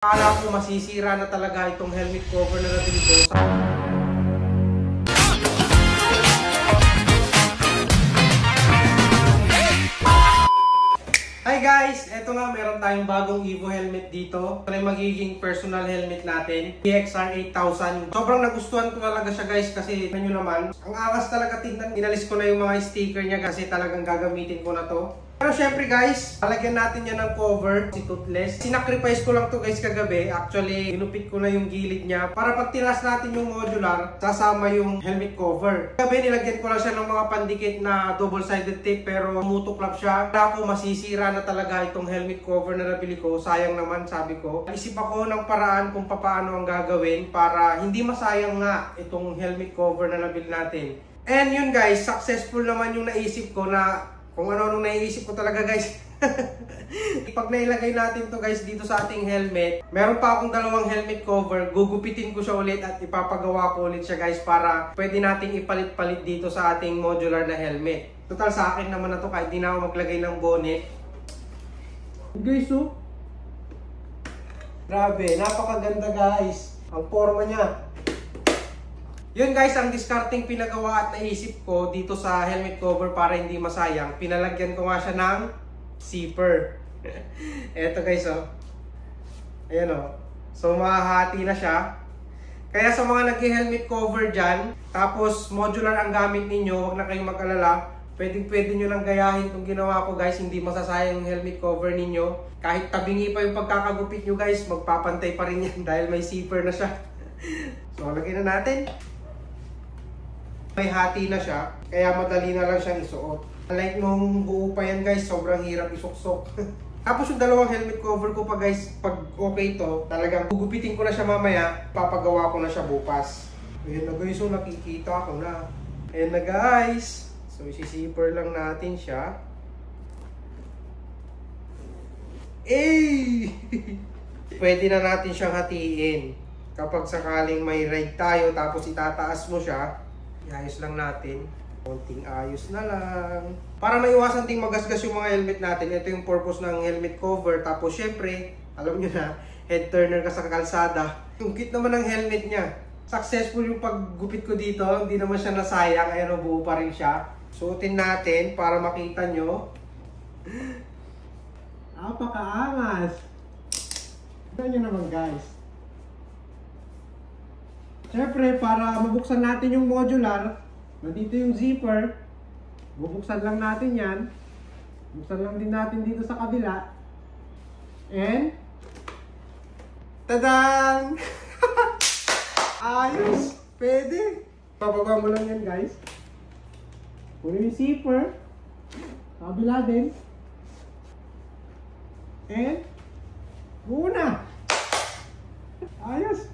Akala ko masisira na talaga itong helmet cover na nabili ko. Hi guys! Eto nga, meron tayong bagong Evo helmet dito. Ito na yung magiging personal helmet natin, BXR 8000. Sobrang nagustuhan ko talaga siya guys kasi nyo naman, ang angas talaga tignan. Inalis ko na yung mga sticker niya kasi talagang gagamitin ko na to. Pero syempre guys, lalagyan natin yan ng cover, si Toothless. Sinacrifice ko lang to guys kagabi. Actually, ginupit ko na yung gilid niya para pag tinas natin yung modular, sasama yung helmet cover. Kagabi nilagyan ko lang siya ng mga pandikit na double-sided tape pero tumutuklap siya. Kaya ako masisira na talaga itong helmet cover na nabili ko. Sayang naman, sabi ko. Isip ako ng paraan kung paano ang gagawin para hindi masayang nga itong helmet cover na nabili natin. And yun guys, successful naman yung naisip ko na kung ano-ano naiisip ko talaga guys. Pag nailagay natin to guys dito sa ating helmet, meron pa akong dalawang helmet cover. Gugupitin ko siya ulit at ipapagawa ko ulit siya guys para pwede nating ipalit-palit dito sa ating modular na helmet. Total sa akin naman na to kahit di na ako maglagay ng bonnet. Guys oh, grabe, napakaganda guys ang forma niya. Yun guys, ang discarding pinagawa at naisip ko dito sa helmet cover para hindi masayang. Pinalagyan ko nga siya ng zipper. Eto guys oh. Ayan oh. So mahahati na siya. Kaya sa mga nag-helmet cover dyan, tapos modular ang gamit ninyo, huwag na kayong mag-alala. Pwede nyo lang gayahin itong ginawa ko guys, hindi masasayang yung helmet cover ninyo. Kahit tabingi pa yung pagkakagupit nyo guys, magpapantay pa rin yan dahil may zipper na siya. So lagyan na natin. May hati na siya, kaya madali na lang siyang isuot. Like nung buo pa yan guys, sobrang hirap isuksok. Tapos yung dalawang helmet cover ko pa guys, pag okay to, talagang gugupitin ko na siya mamaya, papagawa ko na siya bukas. Ayan na guys, so nakikita ko na. Ayan na guys. So isi-zipper lang natin siya. Eh! Pwede na natin siyang hatiin. Kapag sakaling may ride tayo, tapos itataas mo siya, iayos lang natin. Konting ayos na lang. Para maiwasan ting magasgas yung mga helmet natin, ito yung purpose ng helmet cover. Tapos syempre, alam nyo na, head turner ka sa kalsada. Yung kit naman ng helmet niya. Successful yung paggupit ko dito, hindi naman siya nasayang. Ayan, buo pa rin siya. Suotin natin para makita nyo. Napakaangas. Tignan nyo naman guys. Siyempre, para mabuksan natin yung modular, nandito yung zipper. Bubuksan lang natin yan. Buksan lang din natin dito sa kabila. And, tadaan! Ayos! Pwede! Bababa mo lang yan guys. Kunin yung zipper. Kabila din. And, una! Ayos!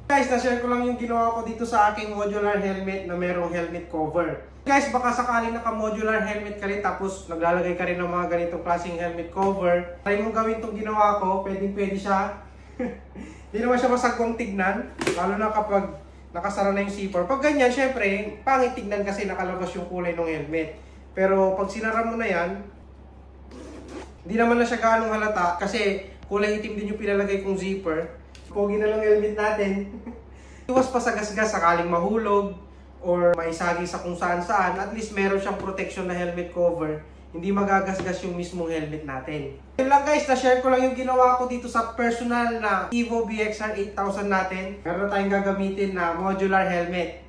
Guys, na-share ko lang yung ginawa ko dito sa aking modular helmet na merong helmet cover. Guys, baka sakaling naka-modular helmet ka rin tapos naglalagay ka rin ng mga ganitong klaseng helmet cover. Try mong gawin itong ginawa ko, pwede siya. Hindi naman siya masagwang tignan, lalo na kapag nakasara na yung zipper. Pag ganyan, syempre, pangit tignan kasi nakalabas yung kulay ng helmet. Pero pag sinara mo na yan, hindi naman na siya gaanong halata kasi kulay itim din yung pinalagay kong zipper. Pogi na lang helmet natin. Iwas pa sa gasgas sakaling mahulog or maisagi sa kung saan-saan. At least meron siyang protection na helmet cover. Hindi magagasgas yung mismong helmet natin. Yun lang guys, na-share ko lang yung ginawa ko dito sa personal na Evo BXR 8000 natin. Meron tayong gagamitin na modular helmet.